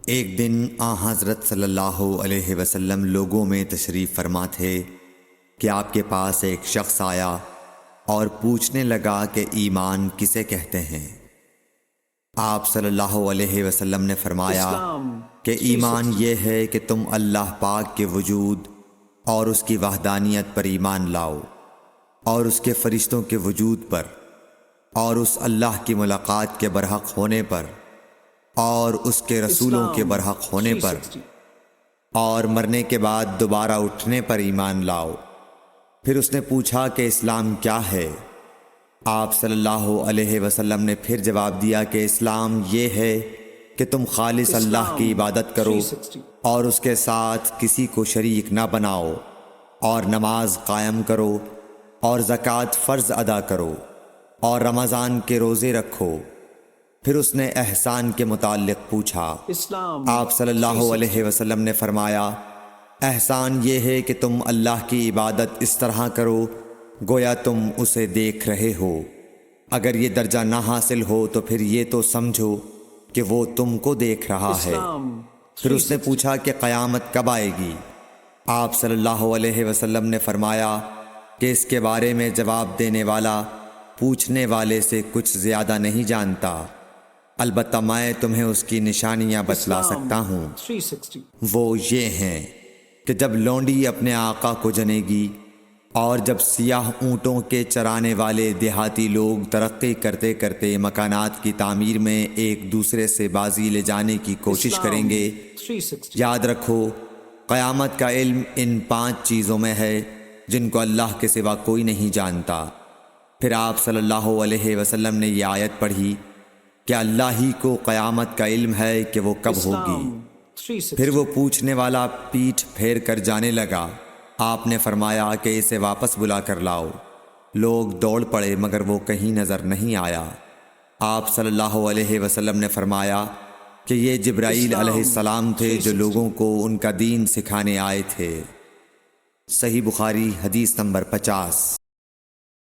ایک دن حضرت صلی اللہ علیہ وسلم لوگوں میں تشریف فرما تھے کہ آپ کے پاس ایک شخص آیا اور پوچھنے لگا کہ ایمان کسے کہتے ہیں۔ آپ صلی اللہ علیہ وسلم نے فرمایا کہ ایمان یہ ہے کہ تم اللہ پاک کے وجود اور اس کی وحدانیت پر ایمان لاؤ، اور اس کے فرشتوں کے وجود پر، اور اس اللہ کی ملاقات کے برحق ہونے پر، اور اس کے رسولوں کے برحق ہونے پر، اور مرنے کے بعد دوبارہ اٹھنے پر ایمان لاؤ۔ پھر اس نے پوچھا کہ اسلام کیا ہے؟ آپ صلی اللہ علیہ وسلم نے پھر جواب دیا کہ اسلام یہ ہے کہ تم خالص اللہ کی عبادت کرو اور اس کے ساتھ کسی کو شریک نہ بناؤ، اور نماز قائم کرو، اور زکوٰۃ فرض ادا کرو، اور رمضان کے روزے رکھو۔ پھر اس نے احسان کے متعلق پوچھا۔ آپ صلی اللہ علیہ وسلم نے فرمایا، احسان یہ ہے کہ تم اللہ کی عبادت اس طرح کرو گویا تم اسے دیکھ رہے ہو۔ اگر یہ درجہ نہ حاصل ہو تو پھر یہ تو سمجھو کہ وہ تم کو دیکھ رہا ہے۔ پھر اس نے پوچھا کہ قیامت کب آئے گی؟ آپ صلی اللہ علیہ وسلم نے فرمایا کہ اس کے بارے میں جواب دینے والا پوچھنے والے سے کچھ زیادہ نہیں جانتا، البتہ میں تمہیں اس کی نشانیاں بتلا سکتا ہوں۔ وہ یہ ہیں کہ جب لونڈی اپنے آقا کو جنے گی، اور جب سیاہ اونٹوں کے چرانے والے دیہاتی لوگ ترقی کرتے کرتے مکانات کی تعمیر میں ایک دوسرے سے بازی لے جانے کی کوشش کریں گے، یاد رکھو قیامت کا علم ان 5 چیزوں میں ہے جن کو اللہ کے سوا کوئی نہیں جانتا۔ پھر آپ صلی اللہ علیہ وسلم نے یہ آیت پڑھی کہ اللہ ہی کو قیامت کا علم ہے کہ وہ کب ہوگی۔ پھر وہ پوچھنے والا پیٹھ پھیر کر جانے لگا۔ آپ نے فرمایا کہ اسے واپس بلا کر لاؤ۔ لوگ دوڑ پڑے مگر وہ کہیں نظر نہیں آیا۔ آپ صلی اللہ علیہ وسلم نے فرمایا کہ یہ جبرائیل علیہ السلام تھے جو لوگوں کو ان کا دین سکھانے آئے تھے۔ صحیح بخاری حدیث نمبر 50۔